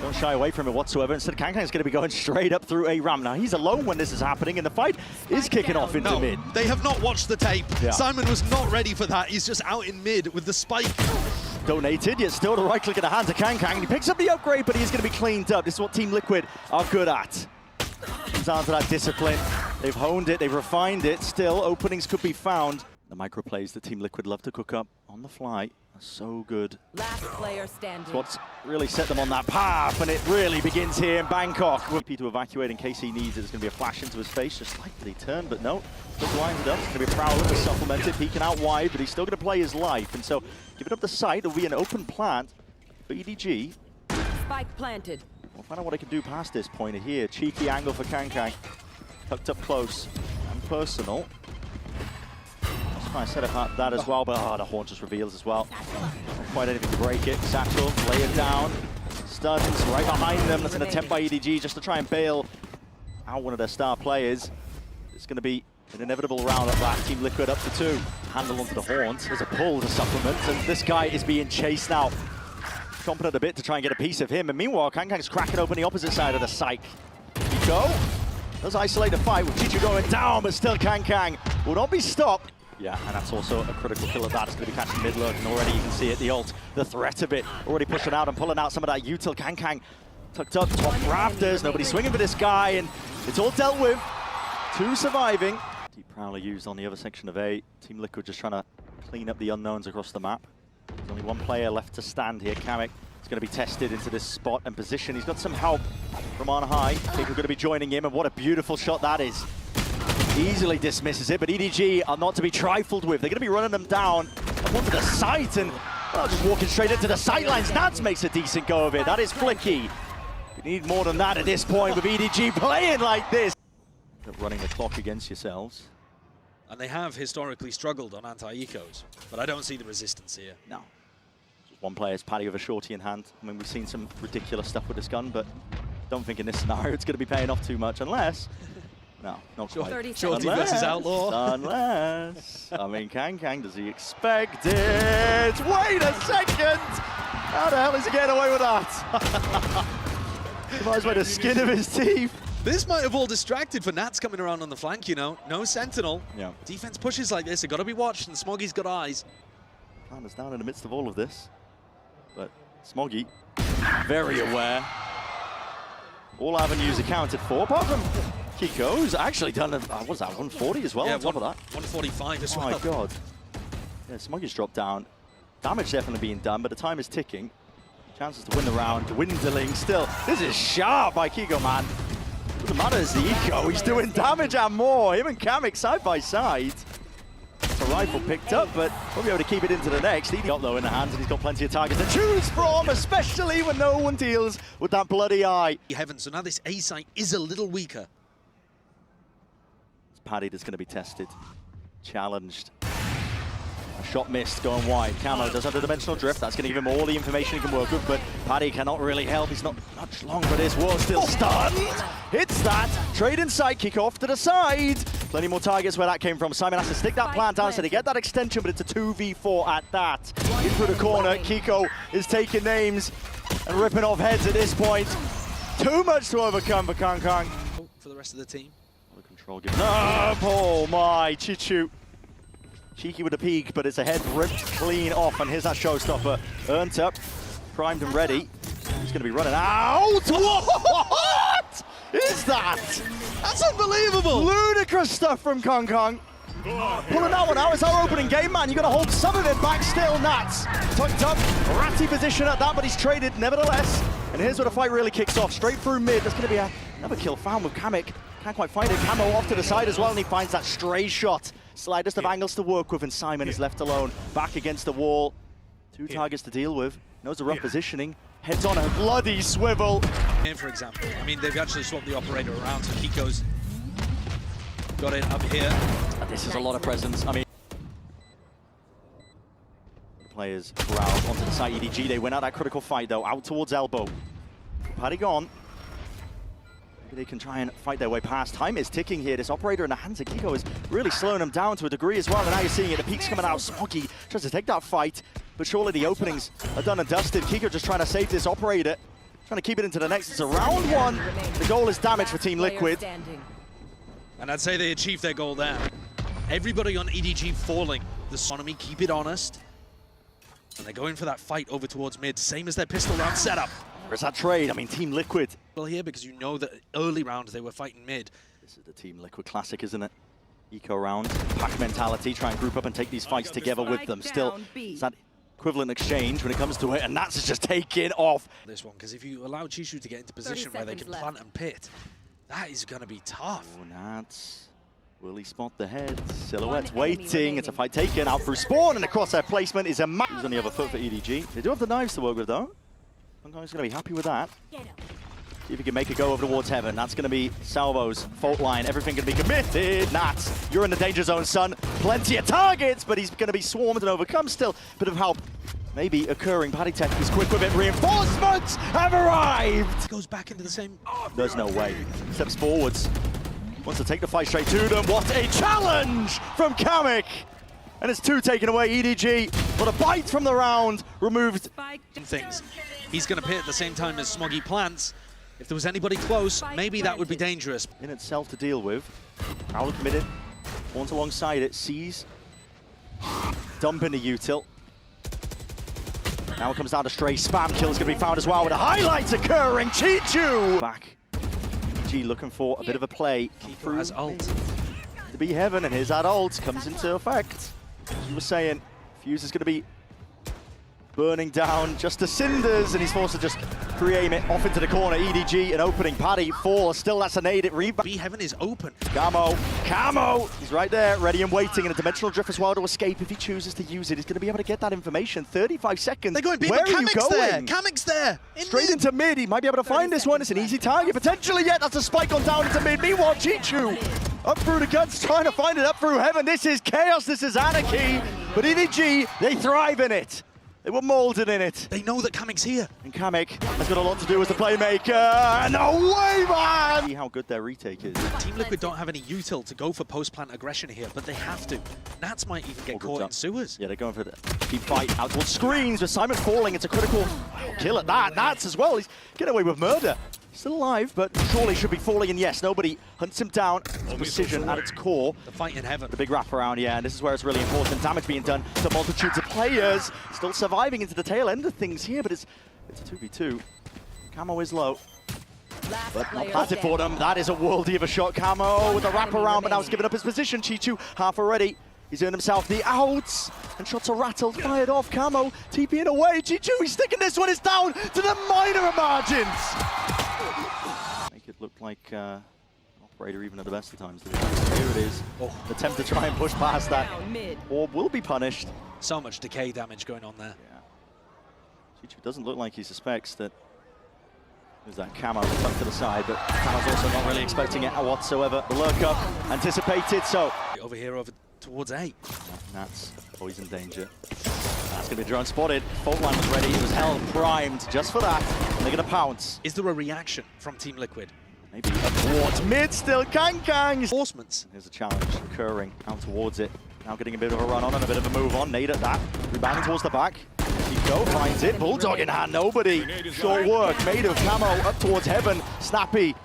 Don't shy away from it whatsoever. Instead, Kankang's going to be going straight up through a ram. Now, he's alone when this is happening, and the fight is kicking off into mid. They have not watched the tape. Yeah. Simon was not ready for that. He's just out in mid with the spike. Donated, yet still the right click in the hands of Kankang. He picks up the upgrade, but he's going to be cleaned up. This is what Team Liquid are good at. Comes down to that discipline. They've honed it, they've refined it. Still, openings could be found. The microplays that Team Liquid love to cook up on the fly are so good. Last player standing. It's what's really set them on that path, and it really begins here in Bangkok. VP to evacuate in case he needs it. There's going to be a flash into his face, just slightly turned, but no. Still blinded up. It's going to be Prowler with supplemented, peeking out wide, but he's still going to play his life. And so, giving up the site, it'll be an open plant for EDG. Spike planted. We'll find out what I can do past this pointer here. Cheeky angle for Kankang. Tucked up close and personal. I set apart that as well, but the horn just reveals as well. Not quite anything to break it. Satchel, lay it down. Stuns right behind them. That's an attempt by EDG just to try and bail out one of their star players. It's going to be an inevitable round at that. Team Liquid up to 2. Handle onto the horns. There's a pull to supplement, and this guy is being chased now. Chomping at a bit to try and get a piece of him, and meanwhile, Kankang's cracking open the opposite side of the site. Chico does isolate the fight with Chichu going down, but still Kankang will not be stopped. Yeah, and that's also a critical kill of that. It's going to be catching mid lurk, and already you can see it, the ult, the threat of it, already pushing out and pulling out some of that util. Kankang tucked up, top rafters, nobody swinging for this guy, and it's all dealt with. 2 surviving. Deep Prowler used on the other section of A. Team Liquid just trying to clean up the unknowns across the map. There's only one player left to stand here, Kamek. He's going to be tested into this spot and position. He's got some help from on high. People are going to be joining him, and what a beautiful shot that is. Easily dismisses it, but EDG are not to be trifled with. They're going to be running them down up onto the site, and well, just walking straight into the sightlines. Nats makes a decent go of it. That is flicky. You need more than that at this point with EDG playing like this. Running the clock against yourselves. And they have historically struggled on anti-ecos, but I don't see the resistance here. No. Just one player's Paddy with a shorty in hand. I mean, we've seen some ridiculous stuff with this gun, but don't think in this scenario it's going to be paying off too much, unless... No, not quite. Shorty versus Outlaw. Unless, I mean, Kankang, does he expect it? Wait a second! How the hell is he getting away with that? He might as well the skin of his teeth. This might have all distracted for Nats coming around on the flank, you know. No sentinel. Yeah. Defense pushes like this, they've got to be watched, and Smoggy's got eyes. Plan is down in the midst of all of this. But Smoggy, very aware. All avenues accounted for, apart from Kiko's actually done, what's that, 140 as well on top of that? 145 as well. Oh my god. Yeah, Smoggy's dropped down. Damage definitely being done, but the time is ticking. Chances to win the round, dwindling still. This is sharp by Kiko, man. Doesn't matter as the eco, he's doing damage and more. Him and Kamek side by side. It's a rifle picked up, but we'll be able to keep it into the next. He got low in the hands, and he's got plenty of targets to choose from, especially when no one deals with that bloody eye. Heaven, so now this A site is a little weaker. It's Paddy that's going to be tested, challenged. A shot missed, going wide. Camo does have the dimensional drift. That's going to give him all the information he can work with, but Paddy cannot really help. He's not much long for this. War still stunned. Hits that. Trade in sight, kick off to the side. Plenty more targets where that came from. Simon has to stick that plant down so they get that extension, but it's a 2v4 at that. In through the corner, Kiko is taking names and ripping off heads at this point. Too much to overcome for Kankang. For the rest of the team. What a control given up. Oh my, Chichu. Cheeky with a peek, but it's a head ripped clean off, and here's that showstopper. Earned up, primed and ready. He's going to be running out. What is that? That's unbelievable. Ludicrous stuff from Kankang. Pulling that one out. It's our opening game, man. You got to hold some of it back still. Nats tucked up, ratty position at that, but he's traded nevertheless. And here's where the fight really kicks off. Straight through mid. There's going to be another kill found with Kamek. Can't quite find it. Camo off to the side as well, and he finds that stray shot. Slightest of angles to work with, and Simon is left alone. Back against the wall. 2 targets to deal with. Knows the rough positioning. Heads on a bloody swivel. Here, for example, I mean, they've actually swapped the operator around, so Kiko's got it up here. This is a lot of presence. I mean, players crowd onto the side. EDG, they win out that critical fight, though. Out towards elbow. Paddy gone. Maybe they can try and fight their way past. Time is ticking here. This operator in the hands of Kiko is really slowing them down to a degree as well. And now you're seeing it. The peak's coming out. Smoggy tries to take that fight, but surely the openings are done and dusted. Kiko just trying to save this operator. Trying to keep it into the next. It's a round one. The goal is damage for Team Liquid. And I'd say they achieved their goal there. Everybody on EDG falling. The Sonomy keep it honest. And they're going for that fight over towards mid, same as their pistol round setup. Where's that trade? I mean, Team Liquid. Well, here, because you know that early rounds they were fighting mid. This is the Team Liquid classic, isn't it? Eco round, pack mentality, try and group up and take these fights together with them. Still, it's that equivalent exchange when it comes to it, and Nats is just taking off. This one, because if you allow Chishu to get into position where they can plant and pit, that is going to be tough. Oh, Nats. Will he spot the head? Silhouette's waiting. It's a fight taken out through spawn, and the crosshair placement is a He's on the other foot for EDG. They do have the knives to work with, though. Bangkok's going to be happy with that. See if he can make a go over towards heaven. That's going to be Salvo's fault line. Everything going to be committed. Nats, you're in the danger zone, son. Plenty of targets, but he's going to be swarmed and overcome still. Bit of help maybe occurring. Paddy Tech is quick with it. Reinforcements have arrived. Goes back into the same... There's no way. Steps forwards. Wants to take the fight straight to them. What a challenge from Kamek! And it's 2 taken away. EDG, but a bite from the round removed. Things. He's going to pit at the same time as Smoggy plants. If there was anybody close, maybe that would be dangerous. In itself to deal with. Prowler committed. Wants alongside it. Sees. Dumping the util. Now it comes down to stray. Spam kill's going to be found as well with the highlights occurring. Chichu! Back. G looking for a bit of a play. Kiko has ult. To be heaven, and here's that ult comes into effect. As you were saying, Fuse is going to be burning down just to cinders, and he's forced to just pre-aim it off into the corner. EDG, an opening. Paddy, fall. Still, that's a nade. It rebound. B heaven is open. Camo! He's right there, ready and waiting, and a dimensional drift as well to escape if he chooses to use it. He's going to be able to get that information. 35 seconds. They're going B, Where but are you Kamek's going? there. Kamek's there. Straight into mid. He might be able to find this one. It's an easy target, potentially yet. That's a spike on down into mid. Meanwhile, Chichu up through the guts, trying to find it up through heaven. This is chaos. This is anarchy. But EDG, they thrive in it. They were molded in it. They know that Kamek's here. And Kamek has got a lot to do as the playmaker. No way, man! See how good their retake is. Team Liquid don't have any util to go for post-plant aggression here, but they have to. Nats might even get caught in sewers. Yeah, they're going for the deep fight out towards screens with Simon falling. It's a critical kill at that. Nats as well. He's getting away with murder. Still alive, but surely should be falling. And yes, nobody hunts him down. It's precision at its core. The fight in heaven. The big wraparound, yeah, and this is where it's really important. Damage being done to multitudes of players. Still surviving into the tail end of things here, but it's a 2v2. Camo is low. But not planted for them. That is a worldie of a shot. Camo with a wraparound, but now he's given up his position. Chichu half already. He's earned himself the outs, and shots are rattled, fired off. Camo TPing away. Chichu, he's sticking this one. It's down to the minor margins. Make it look like operator even at the best of times. Here it is. Attempt to try and push past that. Orb will be punished. So much decay damage going on there. Yeah. Chichu doesn't look like he suspects that there's that Camo tucked to the side, but Camo's also not really expecting it whatsoever. The lurk up, anticipated, so. Over here, over towards A. Nats, always in danger. That's going to be drone spotted. Fault line was ready. It was held, primed just for that. And they're going to pounce. Is there a reaction from Team Liquid? Maybe up towards mid still. Kang. Reinforcements. Here's a challenge occurring out towards it. Now getting a bit of a run on and a bit of a move on. Nade at that. Rebounding towards the back. Chico finds it. Bulldog in hand. Nobody. Short work. Made of Camo up towards heaven. Snappy.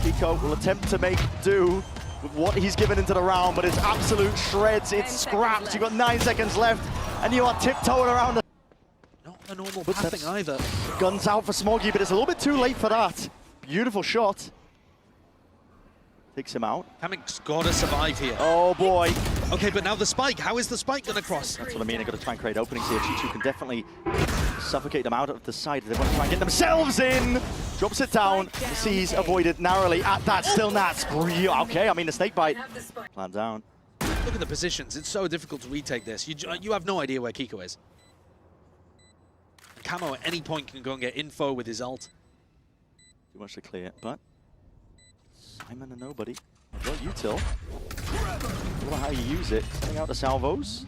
Chico will attempt to make do with what he's given into the round, but it's absolute shreds. It's scraps. You've got 9 seconds left, and you are tiptoeing around the... Not a normal pathing either. Guns out for Smoggy, but it's a little bit too late for that. Beautiful shot. Takes him out. Kamek's gotta survive here. Oh boy. Okay, but now the spike. How is the spike gonna cross? That's what I mean. They've got to try and create openings here. Chichu can definitely suffocate them out of the side. They want to try and get themselves in. Drops it down. Sees avoided narrowly at that. Still Nats. Okay, I mean the snake bite. Plan down. Look at the positions. It's so difficult to retake this. You have no idea where Kiko is. Camo at any point can go and get info with his ult. Too much to clear, but Simon and nobody. I've got util. I don't know how you use it. Sending out the salvos.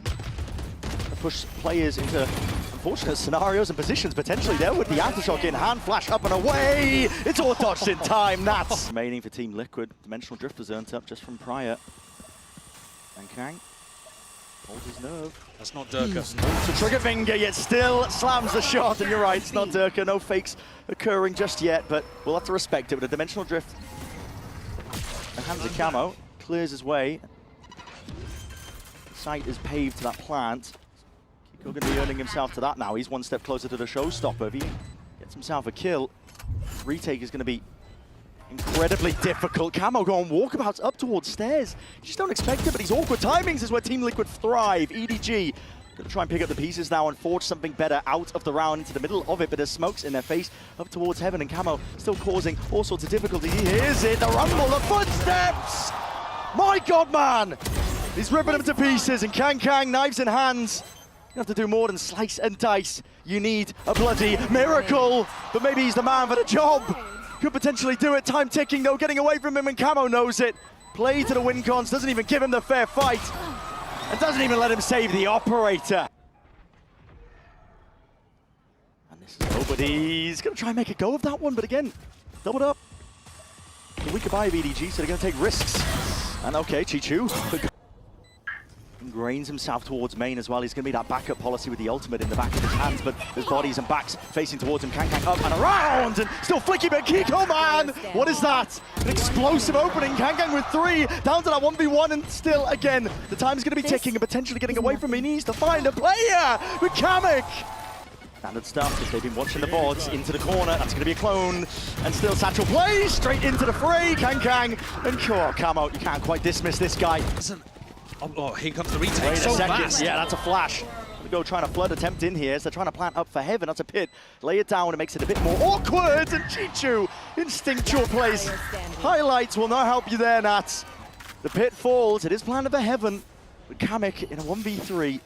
Push players into unfortunate scenarios and positions potentially there with the aftershock in hand. Flash up and away. It's all dodged in time. Nats. Remaining for Team Liquid. Dimensional Drift was earned up just from prior. And Kang Holds his nerve. That's not Durka. It's a trigger finger, yet still slams the shot. And you're right, it's not Durka. No fakes occurring just yet, but we'll have to respect it with a dimensional drift. And hands of Camo, clears his way. The site is paved to that plant. Kiko going to be earning himself to that now. He's one step closer to the showstopper. If he gets himself a kill, retake is going to be incredibly difficult. Camo going walkabouts up towards stairs. You just don't expect it, but these awkward timings is where Team Liquid thrive. EDG going to try and pick up the pieces now and forge something better out of the round into the middle of it, but there's smokes in their face up towards heaven, and Camo still causing all sorts of difficulty. He hears it, the rumble, the footsteps! My God, man! He's ripping them to pieces, and Kang, knives in hands. You have to do more than slice and dice. You need a bloody miracle, but maybe he's the man for the job. Could potentially do it. Time ticking though, getting away from him, and Camo knows it. Play to the win cons, doesn't even give him the fair fight, and doesn't even let him save the operator. And this is nobody's gonna try and make a go of that one, but again, doubled up. The weaker buy of EDG, so they're gonna take risks. And okay, Chichu ingrains himself towards main as well. He's going to be that backup policy with the ultimate in the back of his hands, but there's bodies and backs facing towards him. Kang up and around, and still flicky, but Kiko, man! What is that? An explosive opening. Kang with 3, down to that 1v1, and still, again, the time's going to be ticking and potentially getting away from him. He needs to find a player with Kamek. Standard stuff, as they've been watching the boards, into the corner, that's going to be a clone, and still Satchel plays straight into the fray. Kang, and Camo, you can't quite dismiss this guy. Oh, here comes the retake. Wait so a second. fast. Yeah, that's a flash. We go trying to flood attempt in here. So they're trying to plant up for heaven. That's a pit. Lay it down. It makes it a bit more awkward. And Chichu, instinctual plays. Highlights will not help you there, Nats. The pit falls. It is planted for heaven. But Kamek in a 1v3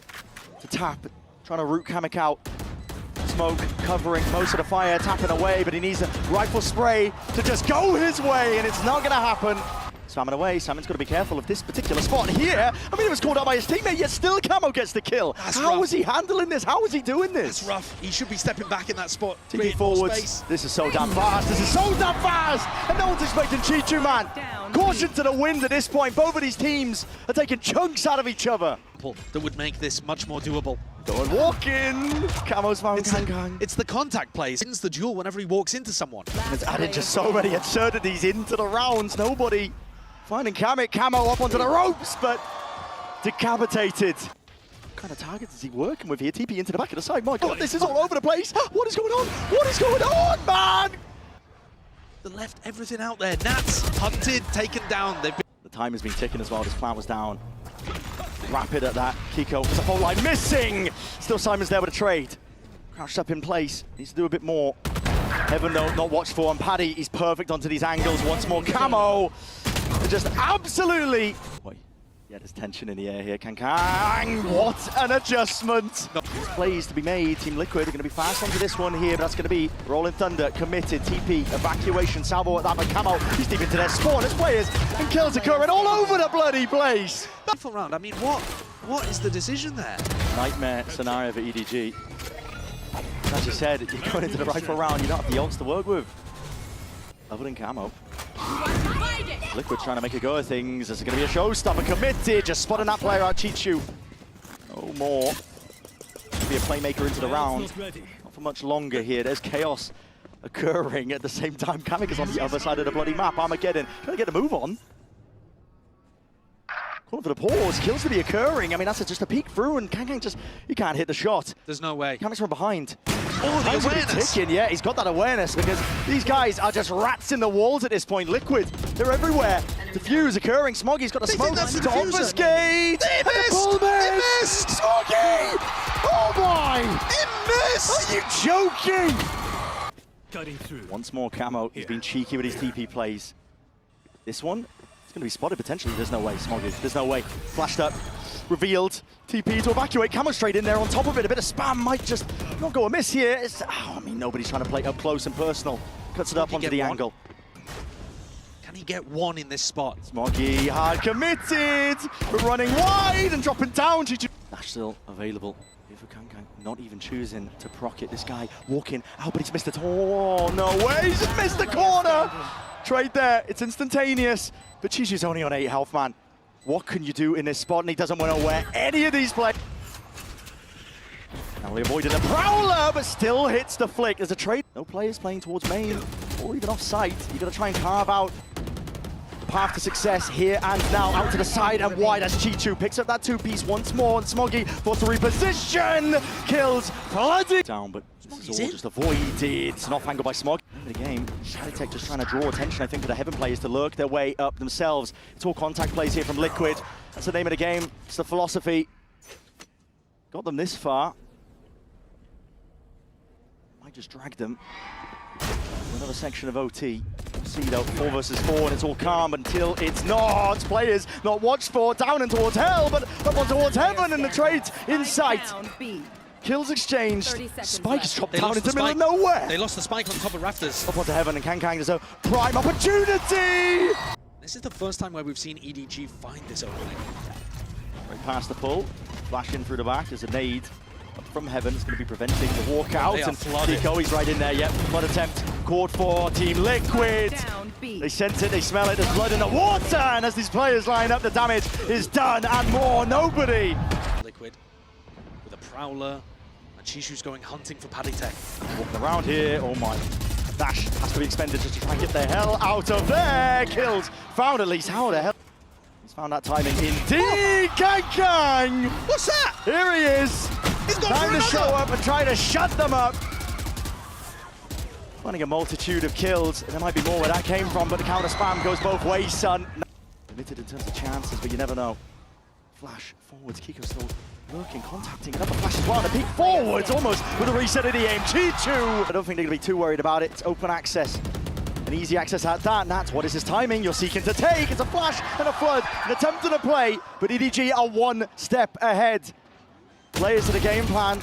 to tap. Trying to root Kamek out. Smoke covering most of the fire, tapping away, but he needs a rifle spray to just go his way, and it's not going to happen. Salmon away. Salmon's got to be careful of this particular spot here. I mean, it was called out by his teammate, yet still Camo gets the kill. How is he handling this? How is he doing this? That's rough. He should be stepping back in that spot. TP forwards. This is so damn fast. This is so damn fast. And no one's expecting Chichu, man. Caution to the wind at this point. Both of these teams are taking chunks out of each other. That would make this much more doable. Go and walk in. Camo's found Kang. It's the contact plays. Wins the duel whenever he walks into someone. It's added just so many absurdities into the rounds. Nobody finding Kamek. Camo up onto the ropes, but decapitated. What kind of targets is he working with here? TP into the back of the side. My God, this is all over the place. What is going on? What is going on, man? They left everything out there. Nats hunted, taken down. The time has been ticking as well. This plant was down. Rapid at that. Kiko with the whole line missing. Still Simon's there with a trade. Crouched up in place. Needs to do a bit more. Heaven though, not watched for. And Paddy, he's perfect onto these angles once more. Camo. Just absolutely. Wait. Yeah, there's tension in the air here. Kang. What an adjustment. Plays to be made. Team Liquid are going to be fast onto this one here, but that's going to be Rolling Thunder, committed, TP, evacuation, salvo at that, but Camo, he's deep into their spawn as players, and kills occurring all over the bloody place. round. I mean, what is the decision there? Nightmare scenario for EDG. As you said, you're going into the rifle round, you don't have the ults to work with. Other than Camo. Liquid trying to make a go of things. There's going to be a showstopper committed. Just spotting that player out, Chichu. No more. Be a playmaker into the round. Not for much longer here. There's chaos occurring at the same time. Kamek is on the other side of the bloody map. Armageddon trying to get a move on. Calling for the pause. Kills to be occurring. I mean, that's just a peek through, and Kang just, he can't hit the shot. There's no way. Kamek's from behind. Oh, the awareness. Ticking. Yeah, he's got that awareness because these guys are just rats in the walls at this point. Liquid, they're everywhere. Diffuse occurring. Smoggy's got the smoke to obfuscate. They missed! They missed! Smoggy! Oh my! It missed! Are you joking? Cutting through. Once more Camo, he's been cheeky with his TP plays. This one, it's going to be spotted potentially. There's no way, Smoggy. There's no way. Flashed up, revealed, TP to evacuate. Camo straight in there on top of it. A bit of spam might just not go amiss here. I mean, nobody's trying to play up close and personal. Cuts it up onto the angle. Can he get one in this spot? Smoggy hard committed, but running wide and dropping down. Dash still available. Here for Kang, not even choosing to proc it. This guy walking out, but he's missed it. Oh, no way, he's just missed the corner. Trade there, it's instantaneous, but Chichu's only on 8 health, man. What can you do in this spot? And he doesn't want to wear any of these players. Now he avoided a prowler, but still hits the flick. There's a trade. No players playing towards main or even off site. You got to try and carve out the path to success here and now. Out to the side and wide as Chichu picks up that two-piece once more. And Smoggy forced to reposition. Kills Bloody down, but this is all just avoided. It's an off angle by Smog. In the game, Shadowtech just trying to draw attention, I think, for the Heaven players to lurk their way up themselves. It's all contact plays here from Liquid. That's the name of the game. It's the philosophy. Got them this far. Might just drag them. Another section of OT. See though, 4 versus 4, and it's all calm until it's not. Players not watched for, down and towards hell, but up on towards heaven, and the trade's in sight. Kills exchanged. Spike is dropped down into the middle of nowhere. They lost the spike on top of rafters. Up onto heaven, and Kang there's a prime opportunity. This is the first time where we've seen EDG find this opening. Right past the pull, flash in through the back. There's a nade up from heaven. It's going to be preventing the walkout. And Nico, he's right in there. Yep, flood attempt. Caught for Team Liquid. They sense it, they smell it. There's blood in the water. And as these players line up, the damage is done and more. Nobody. Liquid with a prowler. And Chishu's going hunting for Paddy Tech. Walking around here. Oh my. Dash has to be expended just to try and get the hell out of there. Kills. Found at least. How the hell? He's found that timing indeed. Kang! What's that? Here he is. He's got time to show up and try to shut them up. Finding a multitude of kills. There might be more where that came from, but the counter spam goes both ways, son. Limited in terms of chances, but you never know. Flash forwards. Kiko still lurking, contacting. Another flash as well. And a peek forwards almost with a reset of the aim. Chichu! I don't think they're going to be too worried about it. It's open access. An easy access at that, and that's what is his timing. You're seeking to take. It's a flash and a flood. An attempt at a play, but EDG are one step ahead. Players to the game plan.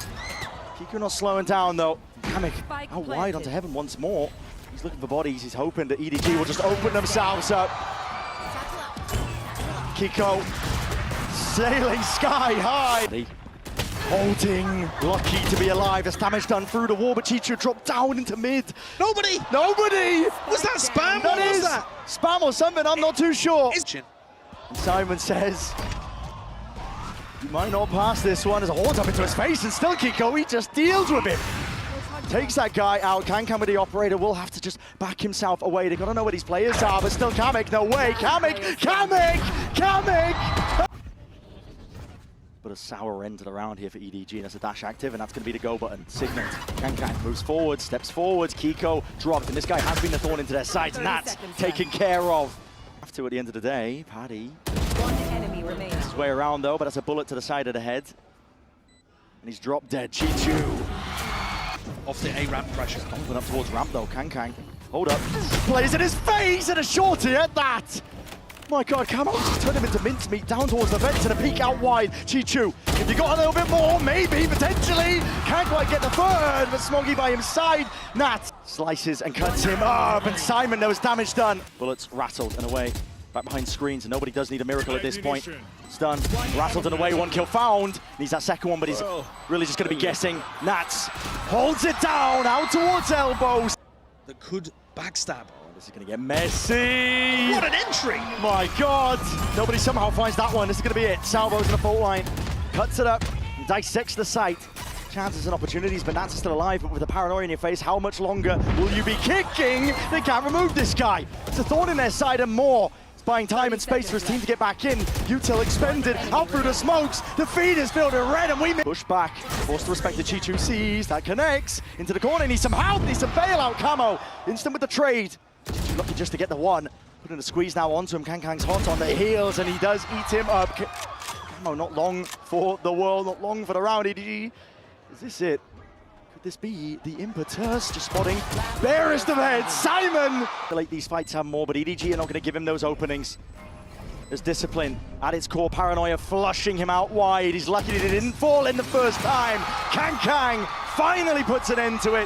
Kiko not slowing down though. Kamek out wide onto heaven once more. He's looking for bodies. He's hoping that EDG will just open themselves up. Kiko sailing sky high. Holding, lucky to be alive. There's damage done through the wall, but Chichu dropped down into mid. Nobody! Was that spam? That what is was that? Spam or something, I'm not too sure. And Simon says, you might not pass this one. There's a horns up into his face, and still Kiko, he just deals with it. Takes that guy out. Kang with the operator will have to just back himself away. They gotta know where these players are, but still Kamek, no way. Kamek! But a sour end to the round here for EDG, and that's a dash active, and that's going to be the go button. Signet, Kang moves forward, steps forward, Kiko dropped, and this guy has been a thorn into their sides, and that's taken care of. Have to at the end of the day, Paddy. One enemy remains. His way around though, but that's a bullet to the side of the head. And he's dropped dead, Chichu. Off the A ramp pressure. Moving up towards ramp though, Kang. Hold up. Plays in his face, and a shorty at that. My God, Camo just turned him into mincemeat down towards the vents and a peek out wide. Chichu, if you got a little bit more, maybe, potentially. Can't quite get the third, but Smoggy by his side. Nat slices and cuts him up, and Simon, there was damage done. Bullets rattled and away, back behind screens, and nobody does need a miracle at this point. It's done, rattled and away, 1 kill found. Needs that second one, but he's really just gonna be guessing. Nats holds it down, out towards elbows. That could backstab. This is going to get messy. What an entry! My God. Nobody somehow finds that one. This is going to be it. Salvo's in the fault line. Cuts it up. And dissects the site. Chances and opportunities, but Nats is still alive. But with the paranoia in your face, how much longer will you be kicking? They can't remove this guy. It's a thorn in their side and more. It's buying time and space for his team to get back in. Util expended. Out through the smokes. The feed is filled in red, and we push back. Forced to respect the Chichu sees. That connects. Into the corner. Needs some help. Needs some bailout. Camo. Instant with the trade. Lucky just to get the one. Putting a squeeze now onto him. Kang's hot on the heels, and he does eat him up. Camo not long for the world, not long for the round. EDG. Is this it? Could this be the impetus? Just spotting. Barest of heads. Simon! Late these fights have more, but EDG are not going to give him those openings. There's discipline at its core. Paranoia flushing him out wide. He's lucky that he didn't fall in the first time. Kang finally puts an end to it.